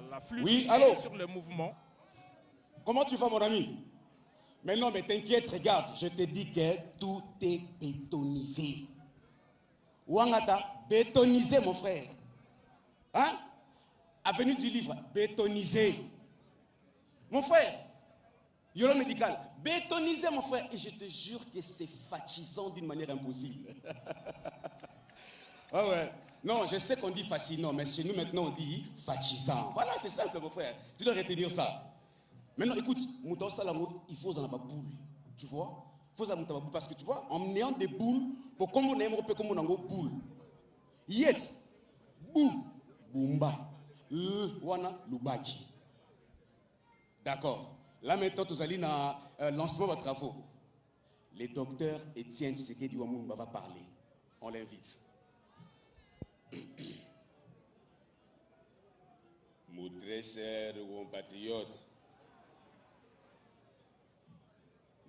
la fluidité Oui, allô? sur le mouvement. Comment tu vas, mon ami? Mais non, mais t'inquiète, regarde, je te dis que tout est bétonisé. Ouangata, bétonisé, mon frère. Hein? Avenue du livre, bétonisé. Mon frère, Yolo médical, bétonisé, mon frère. Et je te jure que c'est fatigant d'une manière impossible. Ah ouais. Non, je sais qu'on dit fascinant, mais chez nous maintenant on dit fatigant. Voilà, c'est simple, mon frère. Tu dois retenir ça. Maintenant, écoute, il faut en avoir boule. Tu vois? Il faut en avoir boule. Parce que tu vois, en ayant des boules, pour comme on aime, comme on a une boule. Yet, bou, boumba, wana, lubaki. D'accord. Là maintenant, tu allez dans lancement de vos travaux. Le docteur Étienne Tshisekedi Ouamoumba va parler. On l'invite. Mon très cher compatriote,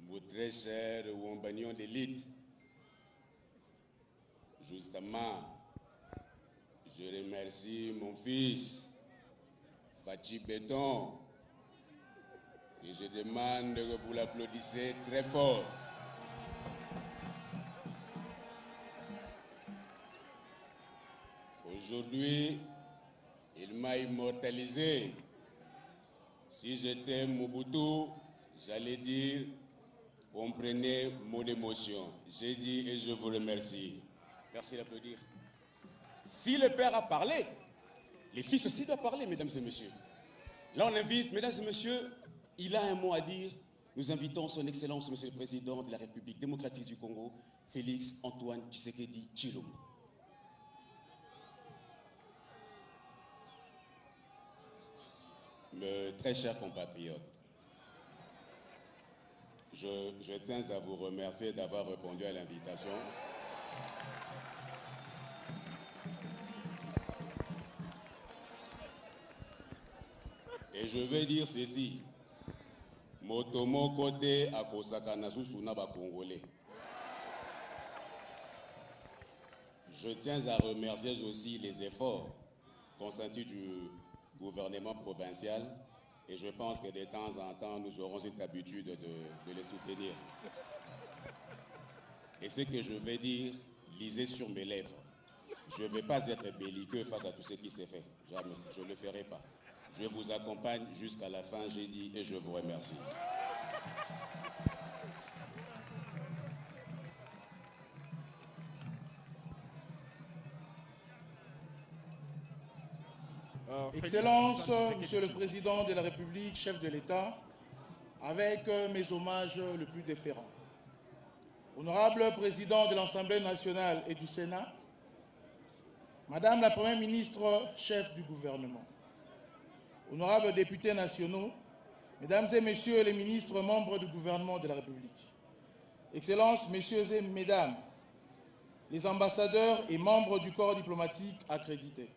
mon très cher compagnon d'élite, justement, je remercie mon fils, Fachi Béton, et je demande que vous l'applaudissez très fort. Aujourd'hui, il m'a immortalisé. Si j'étais Mobutu, j'allais dire, comprenez mon émotion. J'ai dit et je vous remercie. Merci d'applaudir. Si le père a parlé, les fils aussi doivent parler, mesdames et messieurs. Là, on invite, mesdames et messieurs, il a un mot à dire. Nous invitons son Excellence, Monsieur le Président de la République démocratique du Congo, Félix Antoine Tshisekedi Tshilombo. Mes très chers compatriotes, je tiens à vous remercier d'avoir répondu à l'invitation. Et je vais dire ceci. Motomo côté à Kosaka Susuna ba Congolais. Je tiens à remercier aussi les efforts consentis du gouvernement provincial et je pense que de temps en temps, nous aurons cette habitude de les soutenir. Et ce que je vais dire, lisez sur mes lèvres. Je ne vais pas être belliqueux face à tout ce qui s'est fait. Jamais. Je ne le ferai pas. Je vous accompagne jusqu'à la fin, j'ai dit, et je vous remercie. Excellence, Monsieur le Président de la République, chef de l'État, avec mes hommages le plus déférents. Honorable Président de l'Assemblée nationale et du Sénat, Madame la Première ministre, chef du gouvernement, honorables députés nationaux, Mesdames et Messieurs les ministres membres du gouvernement de la République, Excellences, Messieurs et Mesdames, les ambassadeurs et membres du corps diplomatique accrédités,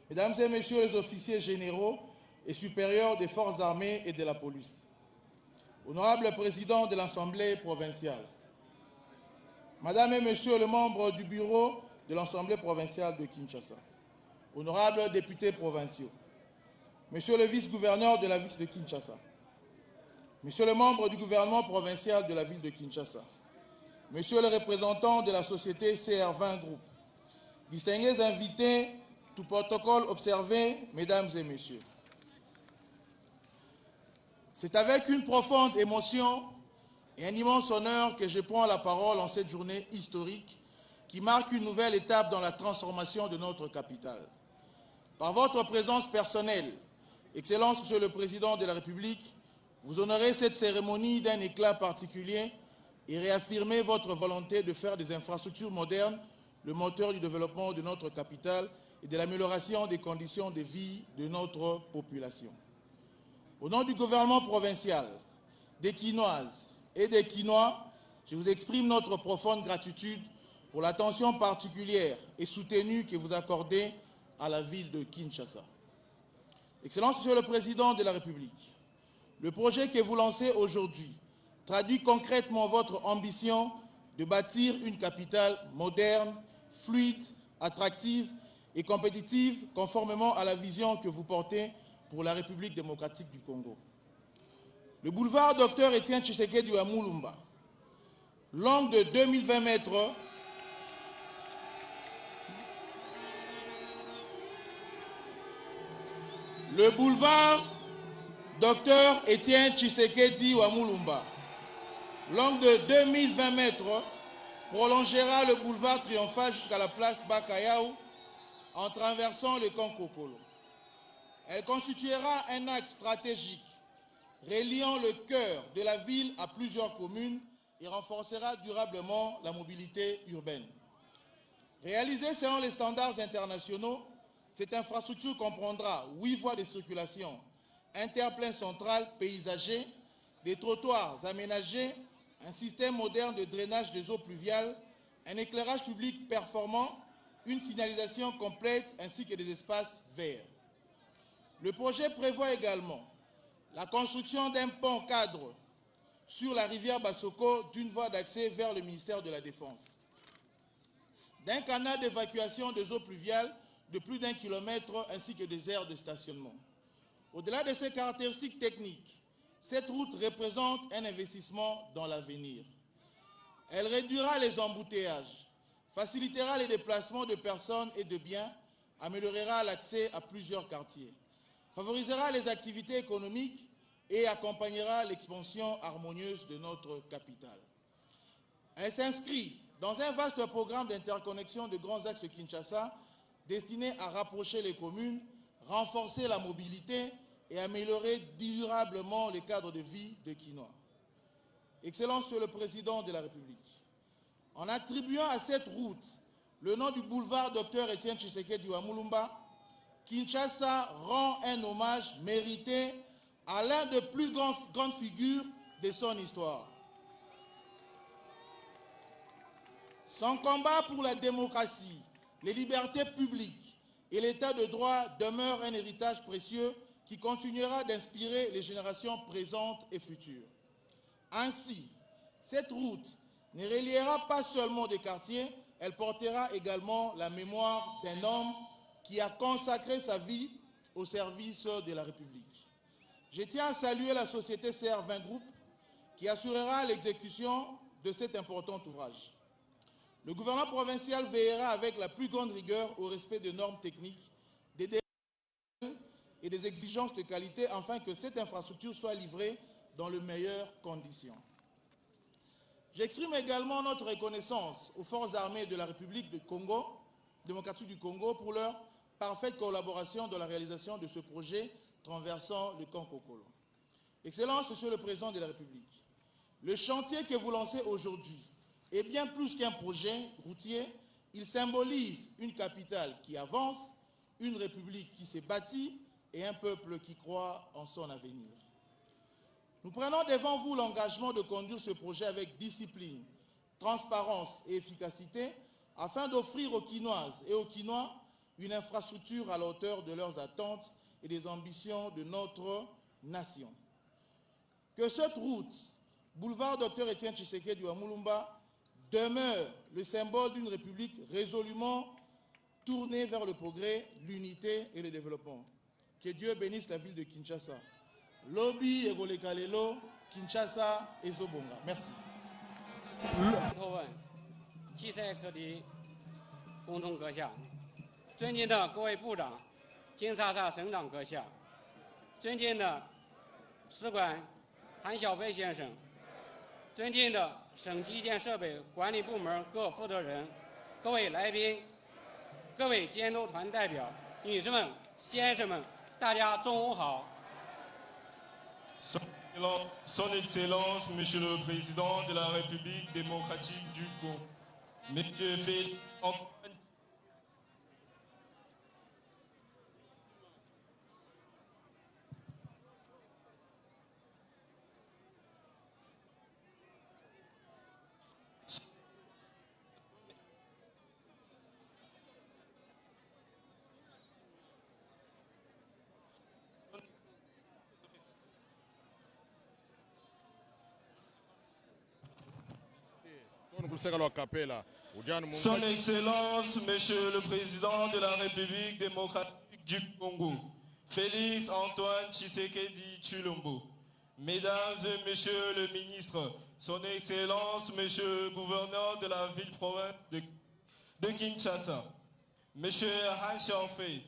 Mesdames et Messieurs les officiers généraux et supérieurs des forces armées et de la police, Honorable Président de l'Assemblée provinciale, Madame et Messieurs les membres du bureau de l'Assemblée provinciale de Kinshasa, Honorables députés provinciaux, Monsieur le vice-gouverneur de la ville de Kinshasa, Monsieur le membre du gouvernement provincial de la ville de Kinshasa, Monsieur le représentant de la société CR20 Group, distingués invités, tout protocole observé, Mesdames et Messieurs. C'est avec une profonde émotion et un immense honneur que je prends la parole en cette journée historique qui marque une nouvelle étape dans la transformation de notre capitale. Par votre présence personnelle, Excellence, Monsieur le Président de la République, vous honorez cette cérémonie d'un éclat particulier et réaffirmez votre volonté de faire des infrastructures modernes le moteur du développement de notre capitale et de l'amélioration des conditions de vie de notre population. Au nom du gouvernement provincial, des Quinoises et des Quinois, je vous exprime notre profonde gratitude pour l'attention particulière et soutenue que vous accordez à la ville de Kinshasa. Excellence, Monsieur le Président de la République, le projet que vous lancez aujourd'hui traduit concrètement votre ambition de bâtir une capitale moderne, fluide, attractive et compétitive conformément à la vision que vous portez pour la République démocratique du Congo. Le boulevard Dr Étienne Tshisekedi à Moulumba, long de 2020 mètres, le boulevard Dr Étienne Tshisekedi à Moulumba, long de 2020 mètres, prolongera le boulevard triomphal jusqu'à la place Bakayaou en traversant le camp Kokolo. Elle constituera un axe stratégique reliant le cœur de la ville à plusieurs communes et renforcera durablement la mobilité urbaine. Réalisée selon les standards internationaux, cette infrastructure comprendra 8 voies de circulation, un terre-plein central paysager, des trottoirs aménagés, un système moderne de drainage des eaux pluviales, un éclairage public performant, une signalisation complète ainsi que des espaces verts. Le projet prévoit également la construction d'un pont cadre sur la rivière Bassoko d'une voie d'accès vers le ministère de la Défense, d'un canal d'évacuation des eaux pluviales de plus d'1 kilomètre ainsi que des aires de stationnement. Au-delà de ces caractéristiques techniques, cette route représente un investissement dans l'avenir. Elle réduira les embouteillages, facilitera les déplacements de personnes et de biens, améliorera l'accès à plusieurs quartiers, favorisera les activités économiques et accompagnera l'expansion harmonieuse de notre capitale. Elle s'inscrit dans un vaste programme d'interconnexion de grands axes Kinshasa destiné à rapprocher les communes, renforcer la mobilité et améliorer durablement le cadre de vie de Kinois. Excellence Monsieur le Président de la République, en attribuant à cette route le nom du boulevard Dr Étienne Tshisekedi à Moulumba, Kinshasa rend un hommage mérité à l'un des plus grandes figures de son histoire. Son combat pour la démocratie, les libertés publiques et l'état de droit demeure un héritage précieux qui continuera d'inspirer les générations présentes et futures. Ainsi, cette route ne reliera pas seulement des quartiers, elle portera également la mémoire d'un homme qui a consacré sa vie au service de la République. Je tiens à saluer la société CR20 Group qui assurera l'exécution de cet important ouvrage. Le gouvernement provincial veillera avec la plus grande rigueur au respect des normes techniques, des délais et des exigences de qualité afin que cette infrastructure soit livrée dans les meilleures conditions. J'exprime également notre reconnaissance aux forces armées de la République démocratique du Congo pour leur parfaite collaboration dans la réalisation de ce projet traversant le camp Kokolo. Excellence, Monsieur le Président de la République, le chantier que vous lancez aujourd'hui est bien plus qu'un projet routier, il symbolise une capitale qui avance, une république qui s'est bâtie et un peuple qui croit en son avenir. Nous prenons devant vous l'engagement de conduire ce projet avec discipline, transparence et efficacité afin d'offrir aux Kinoises et aux Kinois une infrastructure à la hauteur de leurs attentes et des ambitions de notre nation. Que cette route, boulevard Dr Étienne Tshisekedi à Moulumba, demeure le symbole d'une république résolument tournée vers le progrès, l'unité et le développement. Que Dieu bénisse la ville de Kinshasa. Lobby Egolekalelo, Kinshasa et Zobonga. Merci. 季赛课的共同阁下，尊敬的各位部长、金沙萨省长阁下，尊敬的使馆韩小飞先生，尊敬的省基建设备管理部门各负责人，各位来宾，各位监督团代表，女士们、先生们，大家中午好。 Son Excellence, Monsieur le Président de la République démocratique du Congo, Monsieur Félix Antoine Son Excellence, Monsieur le Président de la République démocratique du Congo, Félix Antoine Tshisekedi Tshilombo, Mesdames et Messieurs les ministres, Son Excellence, Monsieur le Gouverneur de la ville-province de Kinshasa, Monsieur Han Xiaofei,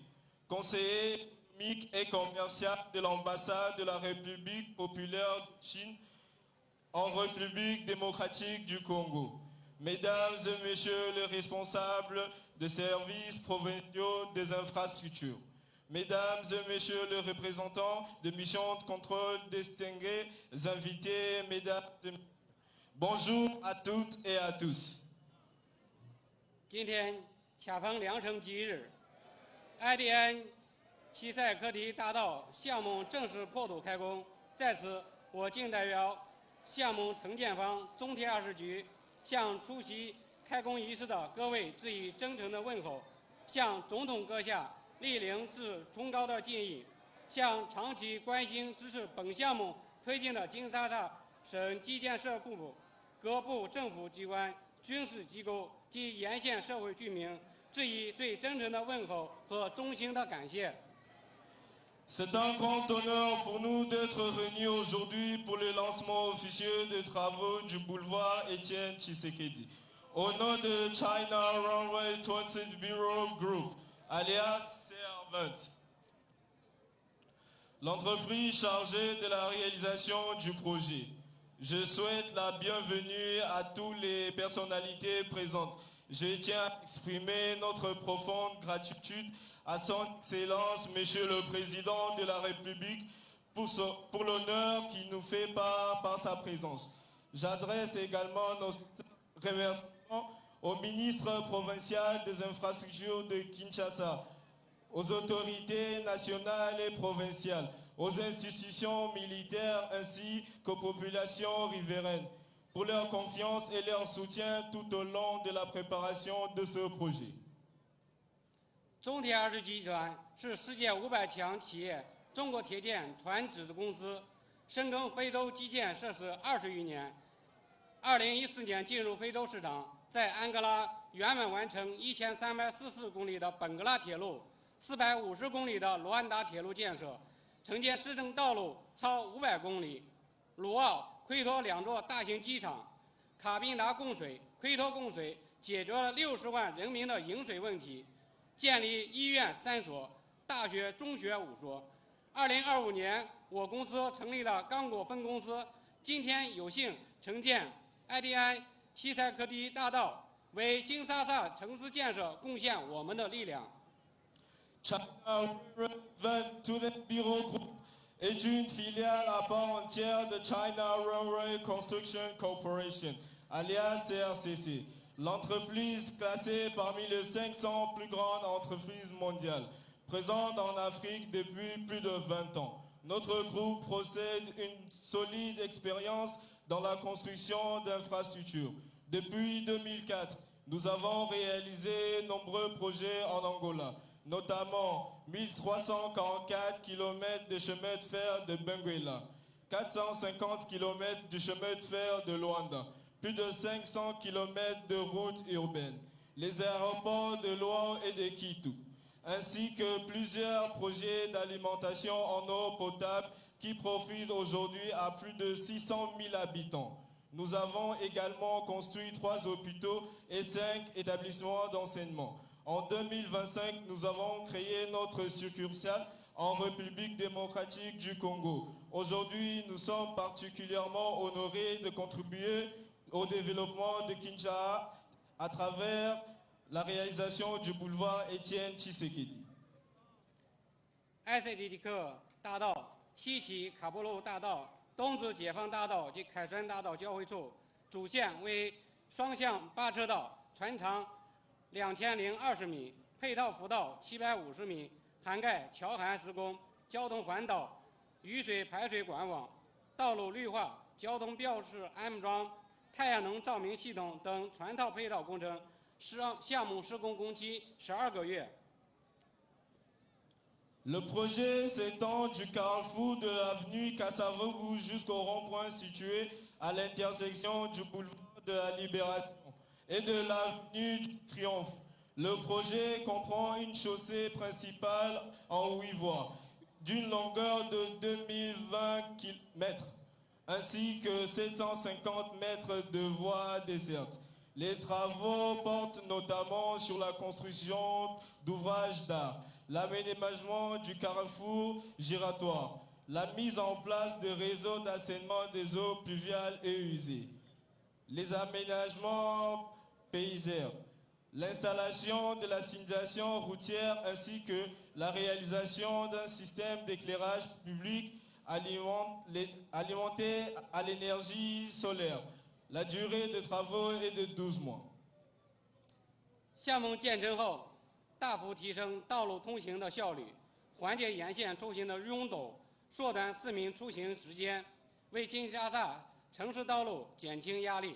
conseiller économique et commercial de l'ambassade de la République populaire de Chine en République démocratique du Congo, Mesdames et Messieurs les responsables des services provinciaux des infrastructures, Mesdames et Messieurs les représentants des missions de contrôle distingués, invités, Mesdames et Messieurs, bonjour à toutes et à tous. 今天恰逢良辰吉日 ，IDN 西塞科迪大道项目正式破土开工。在此，我谨代表项目承建方中铁20局，向出席开工仪式的各位致以真诚的问候，向总统阁下莅临致崇高的敬意，向长期关心支持本项目推进的金沙萨省基建设部、各部政府机关、军事机构及沿线社会居民致以最真诚的问候和衷心的感谢。 C'est un grand honneur pour nous d'être réunis aujourd'hui pour le lancement officieux des travaux du boulevard Étienne Tshisekedi. Au nom de China Runway 20 Bureau Group, alias CR20, l'entreprise chargée de la réalisation du projet. Je souhaite la bienvenue à toutes les personnalités présentes. Je tiens à exprimer notre profonde gratitude à son Excellence, Monsieur le Président de la République, pour l'honneur qu'il nous fait par sa présence. J'adresse également nos remerciements au ministre provincial des infrastructures de Kinshasa, aux autorités nationales et provinciales, aux institutions militaires ainsi qu'aux populations riveraines, pour leur confiance et leur soutien tout au long de la préparation de ce projet. 中铁20集团是世界500强企业中国铁建船只公司，深耕非洲基建设施20余年。2014年进入非洲市场，在安哥拉圆满完成1344公里的本格拉铁路、450公里的卢安达铁路建设，承建市政道路超500公里。鲁奥、奎托2座大型机场，卡宾达供水、奎托供水，解决了60万人民的饮水问题。 建立医院3所，大学、中学5所。2025年，我公司成立了刚果分公司，今天有幸承建 IDI 西塞科迪大道，为金沙萨城市建设贡献我们的力量。China Student Bureau Group est une filiale à part entière de China Railway Construction Corporation, alias CRCC. L'entreprise classée parmi les 500 plus grandes entreprises mondiales, présente en Afrique depuis plus de 20 ans. Notre groupe possède une solide expérience dans la construction d'infrastructures. Depuis 2004, nous avons réalisé nombreux projets en Angola, notamment 1344 km de chemin de fer de Benguela, 450 km de chemin de fer de Luanda, plus de 500 km de routes urbaines, les aéroports de Luau et de Kitu, ainsi que plusieurs projets d'alimentation en eau potable qui profitent aujourd'hui à plus de 600 000 habitants. Nous avons également construit 3 hôpitaux et 5 établissements d'enseignement. En 2025, nous avons créé notre succursale en République démocratique du Congo. Aujourd'hui, nous sommes particulièrement honorés de contribuer au développement de Kinshasa à travers la réalisation du boulevard Étienne Tshisekedi. ICD 克大道西起卡波路大道，东至解放大道及凯旋大道交汇处，主线为双向8车道，全长2020米，配套辅道750米，涵盖桥涵施工、交通环岛、雨水排水管网、道路绿化、交通标识安装、太阳能照明系统等全套配套工程，项目施工工期12个月。 Le projet s'étend du carrefour de l'avenue Kassavougou jusqu'au rond-point situé à l'intersection du boulevard de la Libération. et de l'avenue du Triomphe. Le projet comprend une chaussée principale en 8 voies, d'une longueur de 2020 km, ainsi que 750 mètres de voies dessertes. Les travaux portent notamment sur la construction d'ouvrages d'art, l'aménagement du carrefour giratoire, la mise en place de réseaux d'assainissement des eaux pluviales et usées, les aménagements paysaires, l'installation de la signalisation routière ainsi que la réalisation d'un système d'éclairage public alimenté à l'énergie solaire. La durée de travaux est de 12 mois. 项目建成后，大幅提升道路通行的效率，缓解沿线出行的拥堵，缩短市民出行时间，为金沙萨城市道路减轻压力。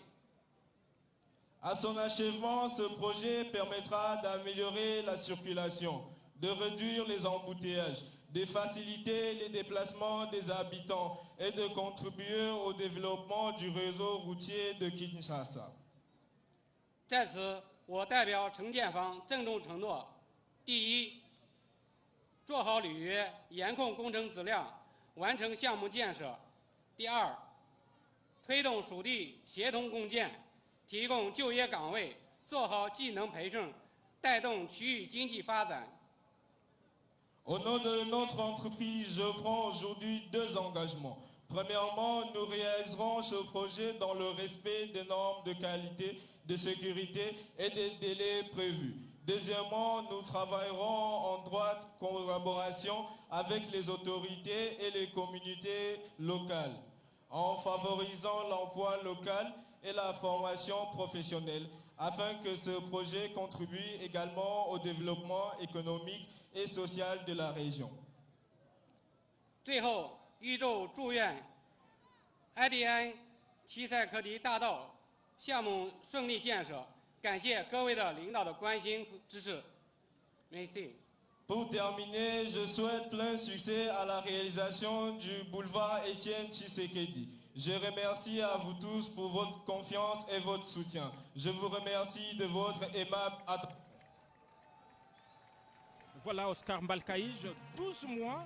À son achèvement, ce projet permettra d'améliorer la circulation, de réduire les embouteillages, de faciliter les déplacements des habitants et de contribuer au développement du réseau routier de Kinshasa. 在此，我代表承建方郑重承诺：第一，做好履约，严控工程质量，完成项目建设；第二，推动属地协同共建，提供就业岗位，做好技能培训，带动区域经济发展。 Au nom de notre entreprise, je prends aujourd'hui 2 engagements. Premièrement, nous réaliserons ce projet dans le respect des normes de qualité, de sécurité et des délais prévus. Deuxièmement, nous travaillerons en droite collaboration avec les autorités et les communautés locales, en favorisant l'emploi local et la formation professionnelle, afin que ce projet contribue également au développement économique et social de la région. 最后，预祝祝愿埃迪安齐塞克迪大道项目顺利建设，感谢各位的领导的关心支持。Merci. Pour terminer, je souhaite plein succès à la réalisation du boulevard Étienne Tshisekedi. Je remercie à vous tous pour votre confiance et votre soutien. Je vous remercie de votre aimable attention. Voilà Oscar Mbalkaïj, 12 mois